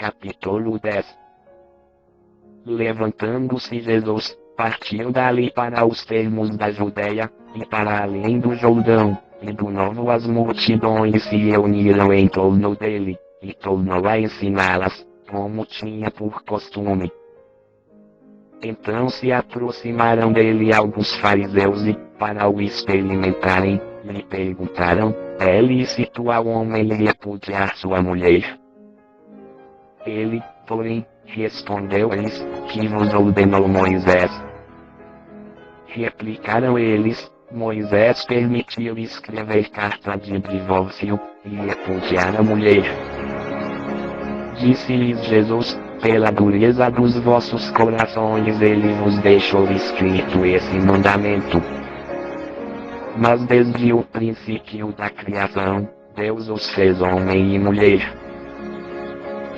Capítulo 10. Levantando-se Jesus, partiu dali para os termos da Judeia, e para além do Jordão, e do novo as multidões se reuniram em torno dele, e tornou a ensiná-las, como tinha por costume. Então se aproximaram dele alguns fariseus e, para o experimentarem, lhe perguntaram: é lícito ao homem repudiar sua mulher? Ele, porém, respondeu-lhes: que vos ordenou Moisés? Replicaram eles: Moisés permitiu escrever carta de divórcio, e repudiar a mulher. Disse-lhes Jesus: pela dureza dos vossos corações ele vos deixou escrito esse mandamento. Mas desde o princípio da criação, Deus os fez homem e mulher.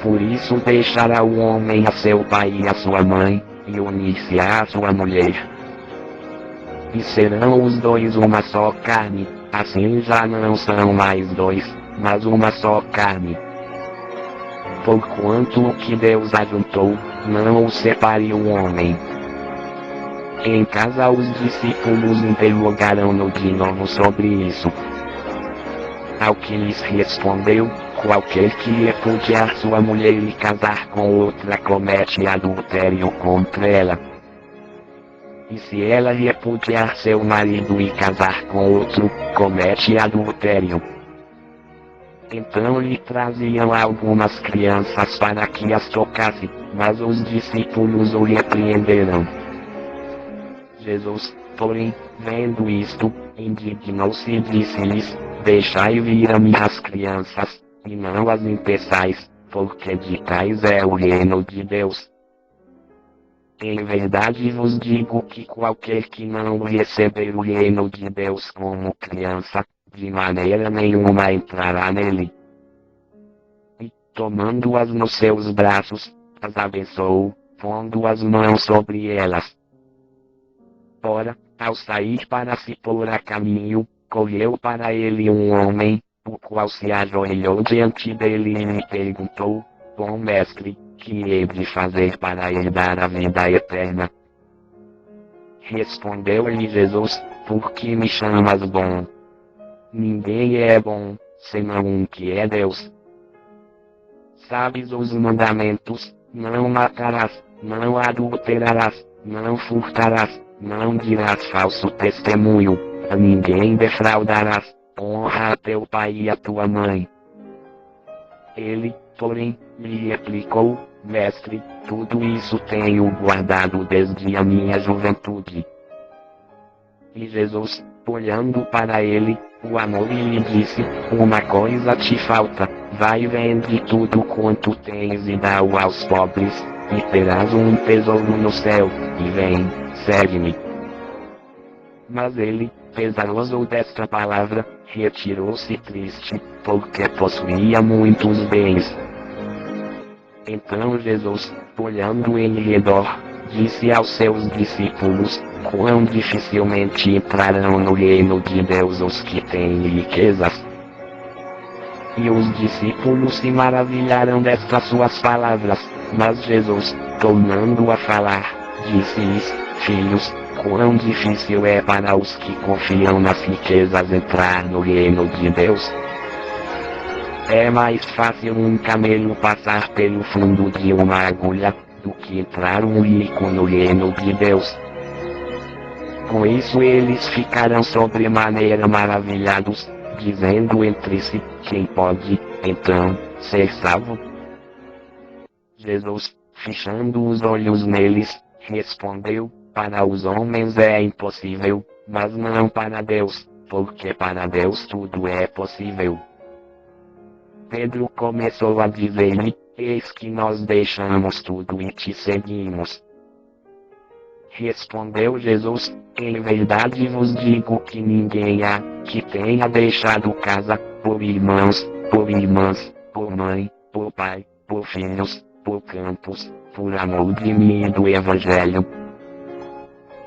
Por isso deixará o homem a seu pai e a sua mãe, e unir-se-á à sua mulher. E serão os dois uma só carne, assim já não são mais dois, mas uma só carne. Porquanto o que Deus ajuntou, não o separe o homem. Em casa os discípulos interrogaram-no de novo sobre isso. Ao que lhes respondeu: qualquer que repudiar sua mulher e casar com outra comete adultério contra ela. E se ela repudiar seu marido e casar com outro, comete adultério. Então lhe traziam algumas crianças para que as tocasse, mas os discípulos o repreenderam. Jesus, porém, vendo isto, indignou-se e disse-lhes: deixai vir a mim as crianças, e não as impeçais, porque de tais é o reino de Deus. Em verdade vos digo que qualquer que não receber o reino de Deus como criança, de maneira nenhuma entrará nele. E, tomando-as nos seus braços, as abençoou, pondo as mãos sobre elas. Ora, ao sair para se pôr a caminho, correu para ele um homem, o qual se ajoelhou diante dele e lhe perguntou: bom mestre, que hei de fazer para herdar a vida eterna? Respondeu-lhe Jesus: por que me chamas bom? Ninguém é bom, senão um que é Deus. Sabes os mandamentos: não matarás, não adulterarás, não furtarás, não dirás falso testemunho, a ninguém defraudarás, honra a teu pai e a tua mãe. Ele, porém, lhe replicou: mestre, tudo isso tenho guardado desde a minha juventude. E Jesus, olhando para ele, o amou e lhe disse: uma coisa te falta, vai vende tudo quanto tens e dá-o aos pobres, e terás um tesouro no céu, e vem, segue-me. Mas ele, pesaroso desta palavra, retirou-se triste, porque possuía muitos bens. Então Jesus, olhando em redor, disse aos seus discípulos: quão dificilmente entrarão no reino de Deus os que têm riquezas. E os discípulos se maravilharam destas suas palavras, mas Jesus, tornando a falar, disse-lhes: filhos, quão difícil é para os que confiam nas riquezas entrar no reino de Deus. É mais fácil um camelo passar pelo fundo de uma agulha, do que entrar um rico no reino de Deus. Com isso eles ficaram sobremaneira maravilhados, dizendo entre si: quem pode, então, ser salvo? Jesus, fechando os olhos neles, respondeu: para os homens é impossível, mas não para Deus, porque para Deus tudo é possível. Pedro começou a dizer-lhe: eis que nós deixamos tudo e te seguimos. Respondeu Jesus: em verdade vos digo que ninguém há, que tenha deixado casa, por irmãos, por irmãs, por mãe, por pai, por filhos, por campos, por amor de mim e do Evangelho,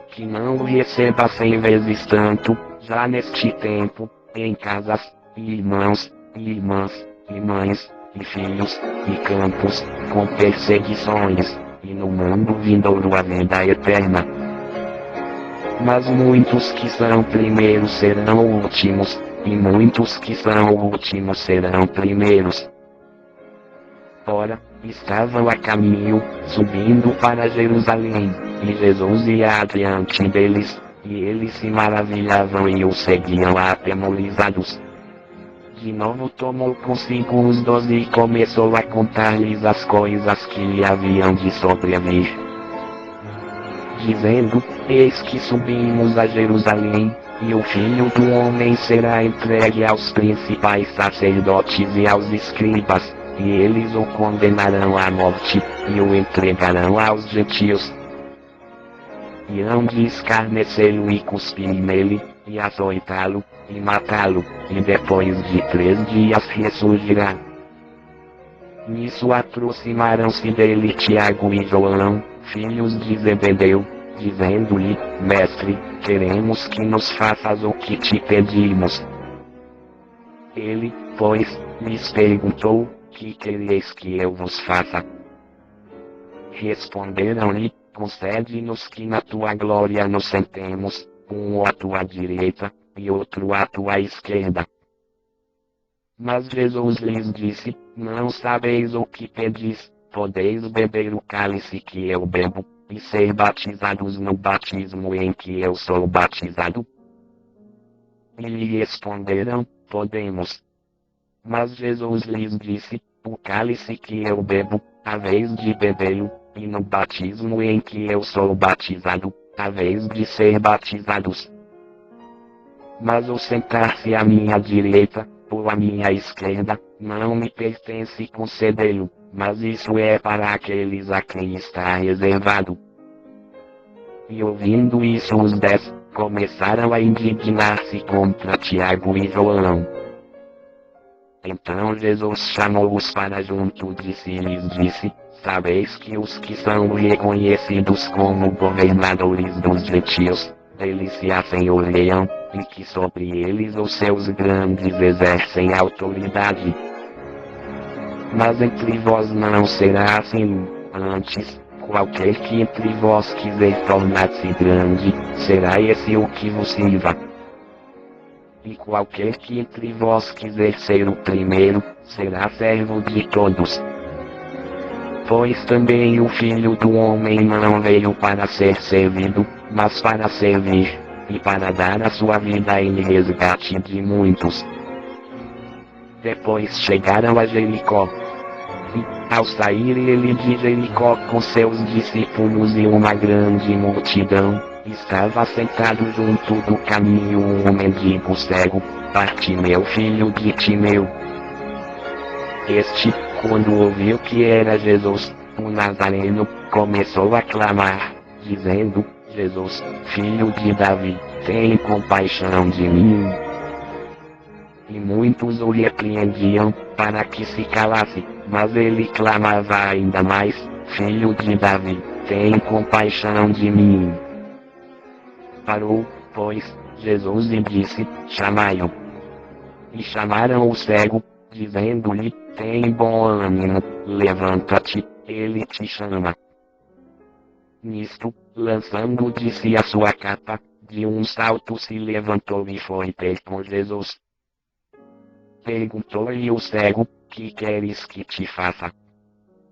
que não o receba 100 vezes tanto, já neste tempo, em casas, e irmãos, e irmãs, e mães, e filhos, e campos, com perseguições, e no mundo vindouro a vida eterna. Mas muitos que são primeiros serão últimos, e muitos que são últimos serão primeiros. Ora, estavam a caminho, subindo para Jerusalém, e Jesus ia adiante deles, e eles se maravilhavam e o seguiam atemorizados. De novo tomou consigo os 12 e começou a contar-lhes as coisas que lhe haviam de sobrevir, dizendo: Eis que subimos a Jerusalém, e o Filho do Homem será entregue aos principais sacerdotes e aos escribas, e eles o condenarão à morte, e o entregarão aos gentios. Irão de escarnecê-lo e cuspir nele, e açoitá-lo, e matá-lo, e depois de 3 dias ressurgirá. Nisso aproximaram-se dele Tiago e João, filhos de Zebedeu, dizendo-lhe: Mestre, queremos que nos faças o que te pedimos. Ele, pois, lhes perguntou: Que quereis que eu vos faça? Responderam-lhe: Concede-nos que na tua glória nos sentemos, um à tua direita, e outro à tua esquerda. Mas Jesus lhes disse: Não sabeis o que pedis. Podeis beber o cálice que eu bebo, e ser batizados no batismo em que eu sou batizado? E lhe responderam: Podemos. Mas Jesus lhes disse: O cálice que eu bebo, haveis de bebê-lo, e no batismo em que eu sou batizado, haveis de ser batizados. Mas o sentar-se à minha direita, ou à minha esquerda, não me pertence concedê-lo, mas isso é para aqueles a quem está reservado. E ouvindo isso os 10, começaram a indignar-se contra Tiago e João. Então Jesus chamou-os para junto de si e lhes disse: Sabeis que os que são reconhecidos como governadores dos gentios, eles se assenhoreiam, e que sobre eles os seus grandes exercem autoridade. Mas entre vós não será assim, antes, qualquer que entre vós quiser tornar-se grande, será esse o que vos sirva. E qualquer que entre vós quiser ser o primeiro, será servo de todos. Pois também o Filho do Homem não veio para ser servido, mas para servir, e para dar a sua vida em resgate de muitos. Depois chegaram a Jericó. E, ao sair ele de Jericó com seus discípulos e uma grande multidão, estava sentado junto do caminho um mendigo cego, Bartimeu, filho de Timeu. Este, quando ouviu que era Jesus, o Nazareno, começou a clamar, dizendo: Jesus, filho de Davi, tem compaixão de mim. E muitos o repreendiam, para que se calasse, mas ele clamava ainda mais: Filho de Davi, tem compaixão de mim. Parou, pois, Jesus e disse: Chamai-o. E chamaram o cego, dizendo-lhe: Tem bom ânimo, levanta-te, ele te chama. Nisto, lançando de si a sua capa, de um salto se levantou e foi ter com Jesus. Perguntou-lhe o cego: Que queres que te faça?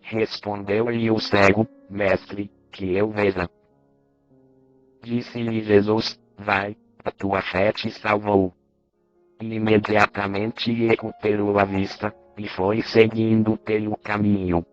Respondeu-lhe o cego: Mestre, que eu veja. Disse-lhe Jesus: Vai, a tua fé te salvou. E imediatamente recuperou a vista, e foi seguindo pelo caminho.